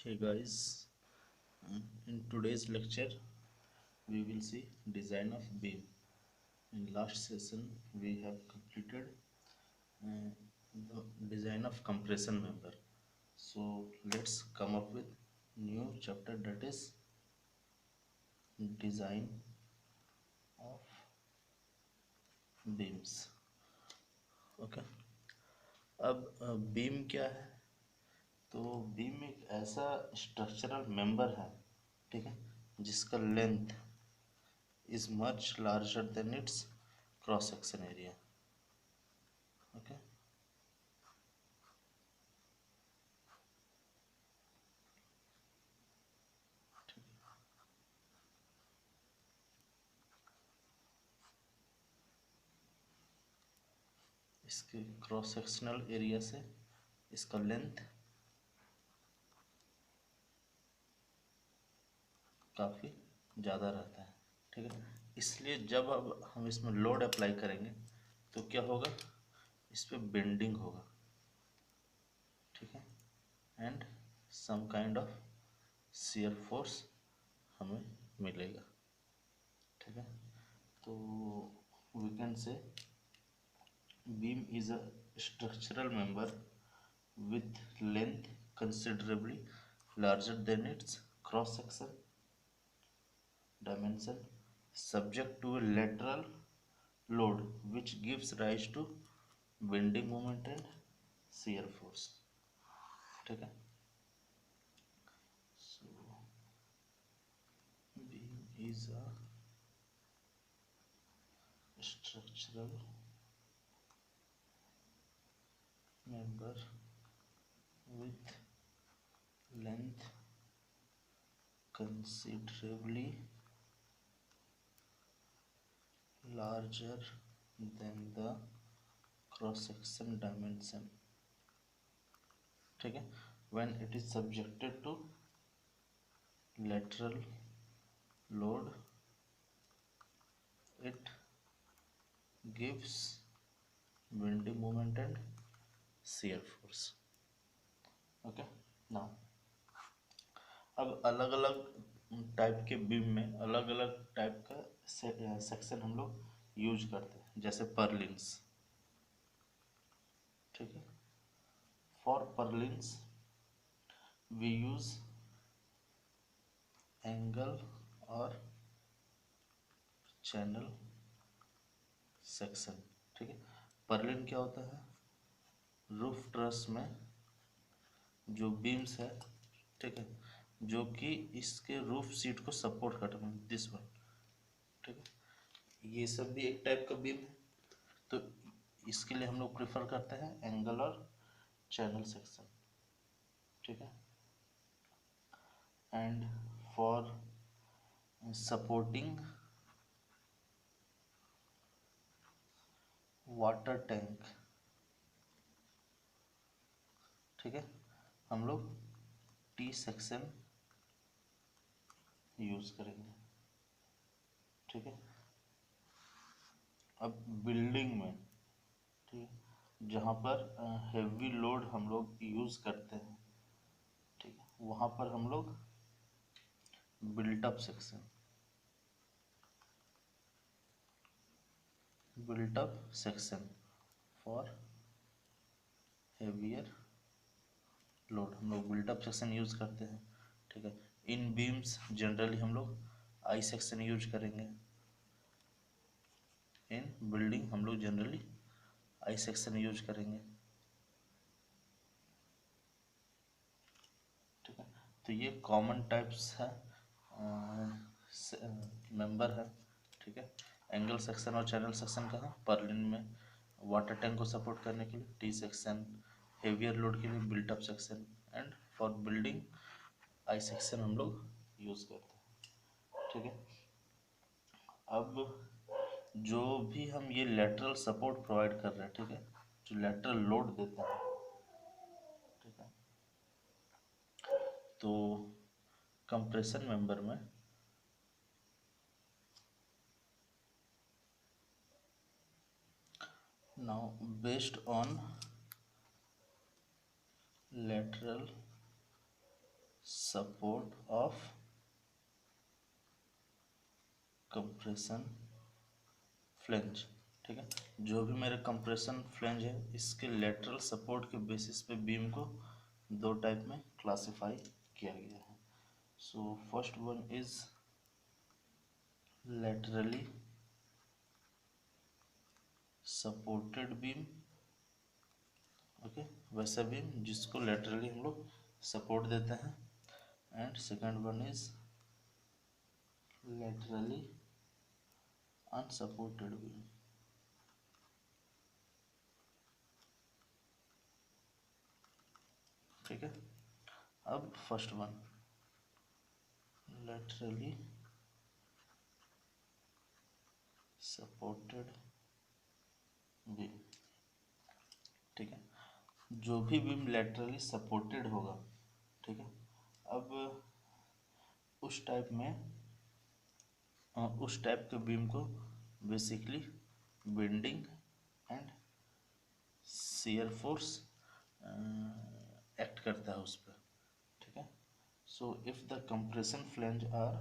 Hey guys, in today's lecture we will see design of beam. In last session we have completed uh, the design of compression member. So let's come up with new chapter, that is design of beams. Okay. अब beam क्या है? तो beam एक ऐसा structural member है, ठीक है, जिसका length is much larger than its cross section area. Okay. इसके क्रॉस सेक्शनल एरिया से इसका लेंथ काफ़ी ज़्यादा रहता है, ठीक है। इसलिए जब अब हम इसमें लोड अप्लाई करेंगे तो क्या होगा, इस पर बेंडिंग होगा, ठीक है, and some kind of shear force हमें मिलेगा, ठीक है। तो we can say beam is a structural member with length considerably larger than its cross section dimension, subject to a lateral load which gives rise to bending moment and shear force, ठीक है। So beam is a structural member with length considerably larger than the cross section dimension, ठीक है, when it is subjected to lateral load it gives bending moment and shear force. Okay. now अब अलग अलग type के beam में अलग अलग type का सेक्शन हम लोग यूज करते हैं, जैसे पर्लिन्स, ठीक है। For purlins we use angle और चैनल सेक्शन, ठीक है। पर्लिन क्या होता है, रूफ ट्रस में जो बीम्स है, ठीक है, जो कि इसके रूफ सीट को सपोर्ट करते हैं, दिस वन, ठीक है। ये सब भी एक टाइप का बीम है, तो इसके लिए हम लोग प्रेफर करते हैं एंगल और चैनल सेक्शन, ठीक है। And for supporting water tank, ठीक है, हम लोग टी सेक्शन यूज करेंगे, ठीक है। अब बिल्डिंग में, ठीक है, जहाँ पर हेवी लोड हम लोग यूज करते हैं, ठीक है, वहाँ पर हम लोग built up section, built up section for heavier load हम लोग बिल्टअप सेक्शन यूज करते हैं, ठीक है। इन बीम्स जनरली हम लोग आई सेक्शन यूज करेंगे, इन बिल्डिंग हम लोग जनरली आई सेक्शन यूज करेंगे, ठीक है। तो ये कॉमन टाइप्स है, मेंबर है, ठीक है। एंगल सेक्शन और चैनल सेक्शन का है पर्लिन में, वाटर टैंक को सपोर्ट करने के लिए टी सेक्शन, हेवियर लोड के लिए built up section, and for building I section हम लोग यूज करते हैं, ठीक है। अब जो भी हम ये लेटरल सपोर्ट प्रोवाइड कर रहे हैं, ठीक है, जो लेटरल लोड देते हैं, ठीक है, तो कंप्रेशन मेंबर में now based on lateral support of compression flange. ठीक है, जो भी मेरे कंप्रेशन फ्लेंज है इसके लेटरल सपोर्ट के बेसिस पे बीम को दो टाइप में क्लासिफाई किया गया है। So first one is laterally supported beam। Okay, वैसा बीम जिसको laterally हम लोग सपोर्ट देते हैं। And second one is laterally unsupported beam। ठीक है, अब first one laterally supported beam। ठीक है, जो भी बीम लेटरली सपोर्टेड होगा, ठीक है, अब उस टाइप में उस टाइप के बीम को basically bending and shear force act करता है उस पर। ठीक है, so if the compression flange are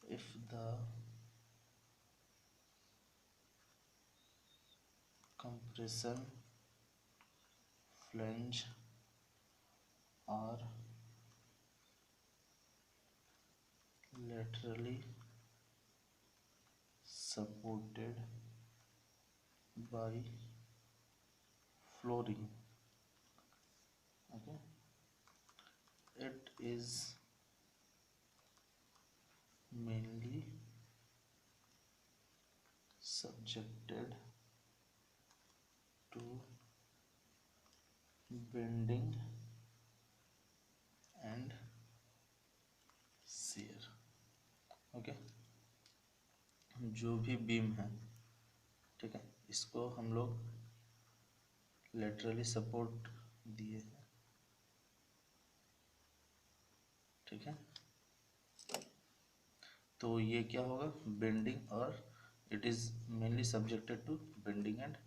if the compression flange are laterally supported by flooring, okay, it is mainly subjected to bending and shear। Okay, जो भी beam है, ठीक है, इसको हम लोग लेटरली सपोर्ट दिए हैं। ठीक है, तो ये क्या होगा, बेंडिंग और it is mainly subjected to bending and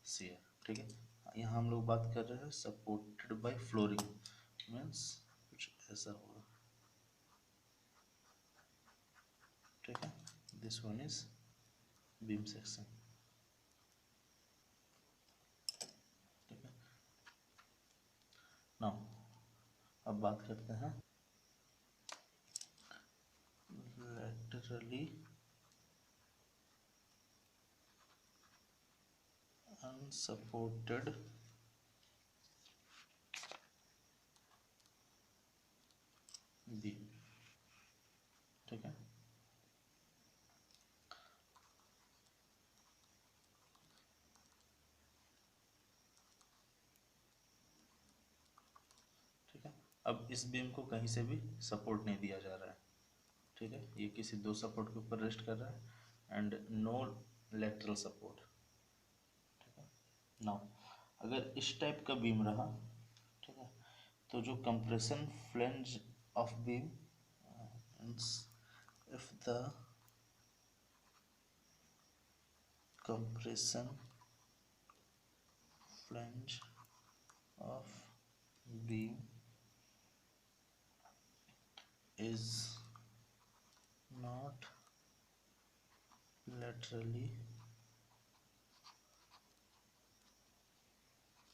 shear. ठीक है, यहाँ हम लोग बात कर रहे हैं सपोर्टेड बाय फ्लोरिंग, मीन्स कुछ ऐसा होगा। ठीक है, this one is beam section. ठीक है, नाउ अब बात करते हैं laterally unsupported बीम। ठीक है, ठीक है, अब इस बीम को कहीं से भी सपोर्ट नहीं दिया जा रहा है। ठीक है, ये किसी दो सपोर्ट के ऊपर रेस्ट कर रहा है एंड नो लेटरल सपोर्ट। ठीक है, नाउ अगर इस टाइप का बीम रहा, ठीक है, तो जो compression flange of beam if the compression flange of beam is not laterally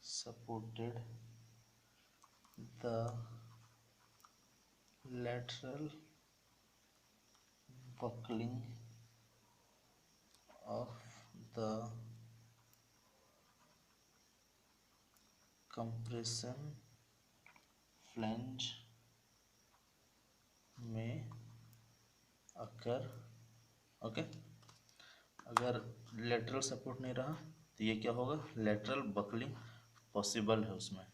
supported, the lateral buckling of the compression flange में occur। ओके, अगर लेटरल सपोर्ट नहीं रहा तो ये क्या होगा, लेटरल बकलिंग पॉसिबल है उसमें।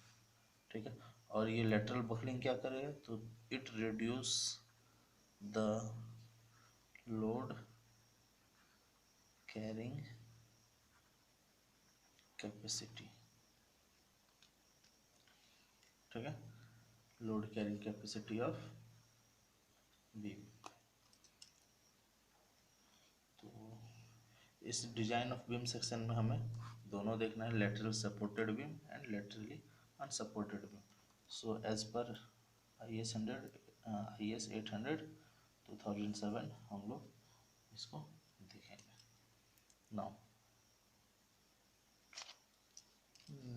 ठीक है, और ये लेटरल बकलिंग क्या करेगा, तो it reduce the load carrying capacity. ठीक है, load carrying capacity of beam. तो इस डिजाइन ऑफ बीम सेक्शन में हमें दोनों देखना है, lateral supported beam and laterally unsupported beam. So as पर IS 100, IS 800 2007 हम लोग इसको देखेंगे। Now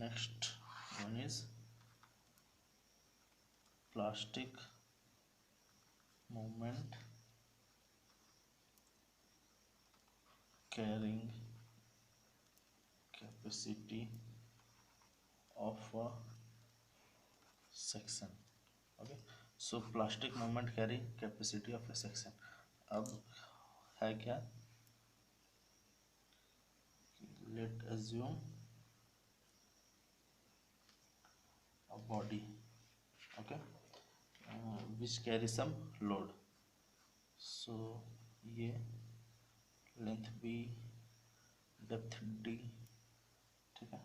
next one is plastic movement carrying capacity of a section. Okay, so plastic movement carry capacity of a section. अब है क्या, let assume a body, okay, which carry some load. So ये length b, depth d, ठीक है।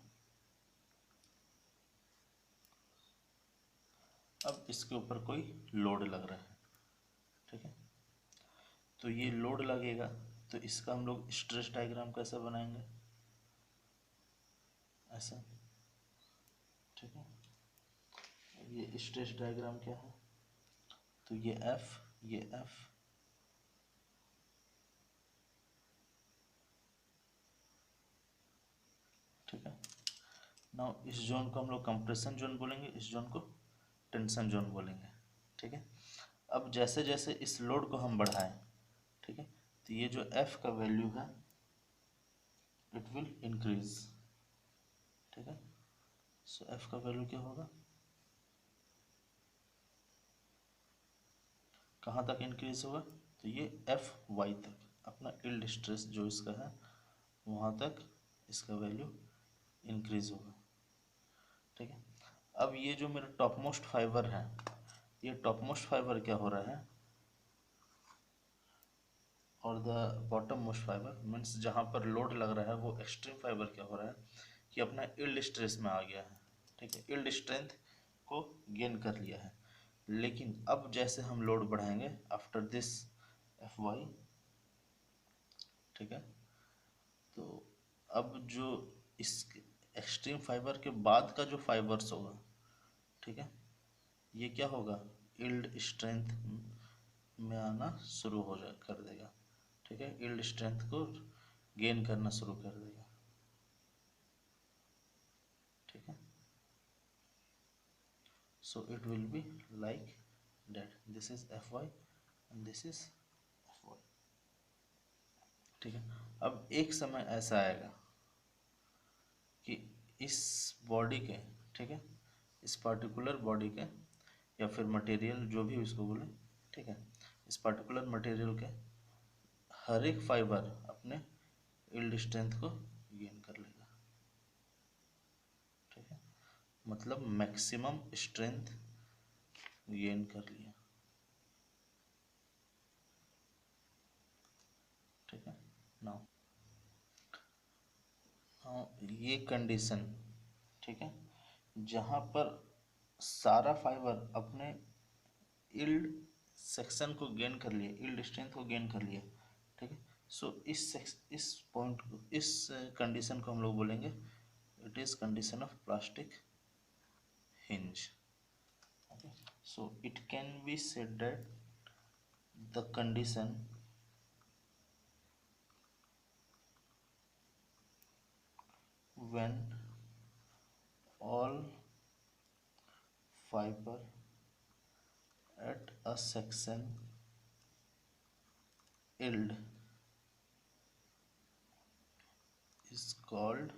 अब इसके ऊपर कोई लोड लग रहा है, ठीक है। तो ये लोड लगेगा तो इसका हम लोग स्ट्रेस डायग्राम कैसे बनाएंगे, ऐसा, ठीक है। ये स्ट्रेस डायग्राम क्या है, तो ये F, ये F, ठीक है। नाउ इस जोन को हम लोग कंप्रेशन जोन बोलेंगे, इस जोन को टेंशन जोन बोलेंगे, ठीक है। अब जैसे जैसे इस लोड को हम बढ़ाएं, ठीक है, तो ये जो F का वैल्यू है इट विल इंक्रीज, ठीक है। सो F का वैल्यू क्या होगा, कहाँ तक इंक्रीज होगा, तो ये Fy तक, अपना यील्ड स्ट्रेस जो इसका है वहाँ तक इसका वैल्यू इंक्रीज होगा, ठीक है। अब ये जो मेरा टॉप मोस्ट फाइबर है, ये टॉप मोस्ट फाइबर क्या हो रहा है, और the bottom most fibre means जहाँ पर लोड लग रहा है वो एक्सट्रीम फाइबर क्या हो रहा है कि अपना यील्ड स्ट्रेस में आ गया है, ठीक है, यील्ड स्ट्रेंथ को गेन कर लिया है। लेकिन अब जैसे हम लोड बढ़ाएंगे आफ्टर दिस Fy, ठीक है, तो अब जो इस एक्सट्रीम फाइबर के बाद का जो फाइबर्स होगा, ठीक है, ये क्या होगा, यील्ड स्ट्रेंथ में आना शुरू हो जा कर देगा, ठीक है, यील्ड स्ट्रेंथ को गेन करना शुरू कर देगा, ठीक है। So it will be like that, this is Fy and this is Fy, ठीक है। अब एक समय ऐसा आएगा कि इस बॉडी के, ठीक है, इस पर्टिकुलर बॉडी के या फिर मटेरियल जो भी इसको बोले, ठीक है, इस पर्टिकुलर मटेरियल के हर एक फाइबर अपने यील्ड स्ट्रेंथ को गेन कर लेगा, ठीक है, मतलब मैक्सिमम स्ट्रेंथ गेन कर लिया, ठीक है। नाउ ये कंडीशन, ठीक है, जहाँ पर सारा फाइबर अपने यील्ड सेक्शन को गेन कर लिए, यील्ड स्ट्रेंथ को गेन कर लिए, ठीक है। सो इस पॉइंट को, इस कंडीशन को हम लोग बोलेंगे it is condition of plastic hinge, okay. So it can be said that the condition when all fiber at a section yield is called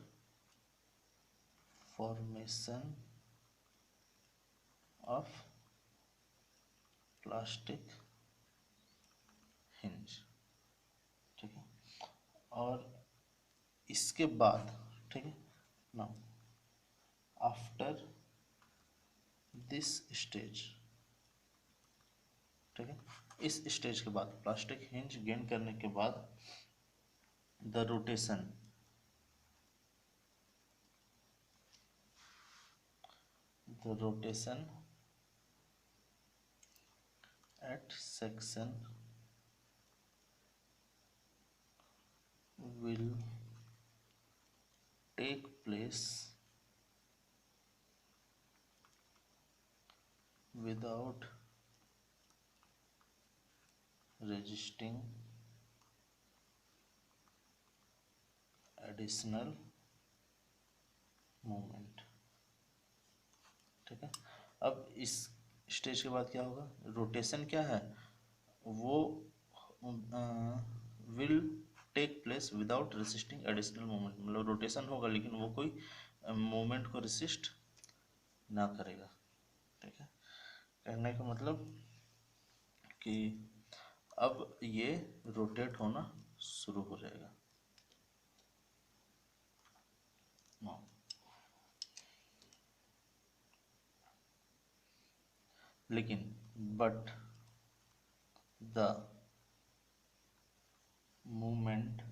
formation of plastic hinge, ठीक है। और इसके बाद, ठीक है, नाउ आफ्टर दिस स्टेज, ठीक है, इस स्टेज के बाद प्लास्टिक हिंज गेन करने के बाद the rotation, the rotation at section will take place without resisting additional movement। ठीक है, अब इस स्टेज के बाद क्या होगा, रोटेशन क्या है, वो will take place without resisting additional moment, मतलब रोटेशन होगा लेकिन वो कोई मोमेंट को रेसिस्ट ना करेगा। ठीक है, कहने का मतलब कि अब ये रोटेट होना शुरू हो जाएगा। लेकिन but the movement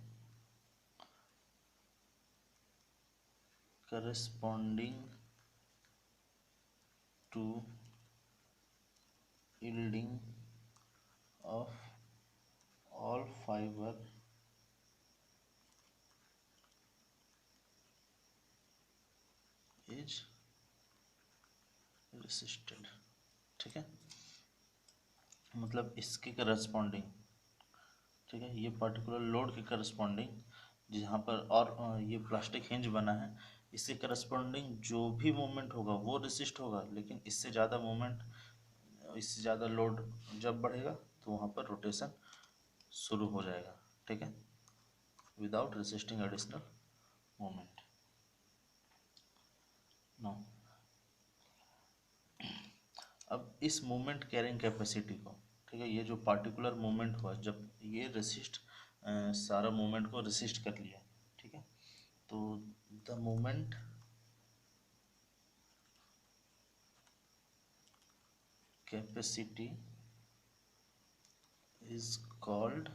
corresponding to yielding of all fiber is resisted। ठीक है, मतलब इसके करस्पॉन्डिंग, ठीक है, ये पर्टिकुलर लोड के करस्पॉन्डिंग जहाँ पर, और ये प्लास्टिक हिंज बना है, इसके करस्पॉन्डिंग जो भी मूवमेंट होगा वो रेसिस्ट होगा, लेकिन इससे ज़्यादा मूवमेंट, इससे ज़्यादा लोड जब बढ़ेगा तो वहाँ पर रोटेशन शुरू हो जाएगा। ठीक है, without resisting additional movement. No, अब इस मूवमेंट कैरिंग कैपेसिटी को, ठीक है, ये जो पार्टिकुलर मूवमेंट हुआ जब ये रेसिस्ट, सारा मूवमेंट को रेसिस्ट कर लिया, ठीक है, तो the movement capacity is called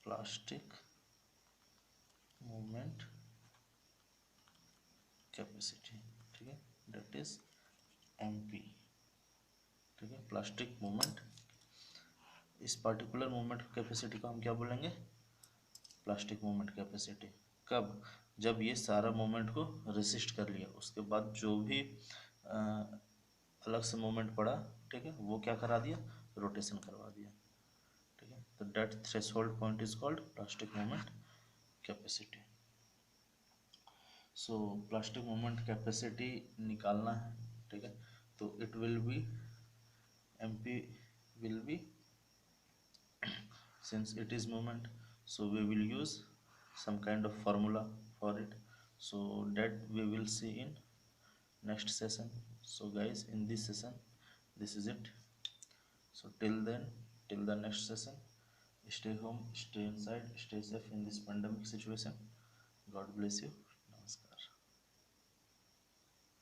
plastic movement capacity. ठीक है, दैट इज एमपी। ठीक है, प्लास्टिक मूवमेंट, इस पर्टिकुलर मूवमेंट कैपेसिटी को हम क्या बोलेंगे, प्लास्टिक मूवमेंट कैपेसिटी। कब, जब ये सारा मूवमेंट को रेसिस्ट कर लिया, उसके बाद जो भी अलग से मूवमेंट पड़ा, ठीक है, वो क्या करा दिया, रोटेशन करवा दिया। ठीक है, तो that threshold point is called plastic movement capacity. So plastic movement capacity निकालना है, ठीक है, तो it will be mp will be since it is movement, so we will use some kind of formula for it, so that we will see in next session. So guys, in this session this is it, so till then, till the next session, stay home, stay inside, stay safe in this pandemic situation. God bless you.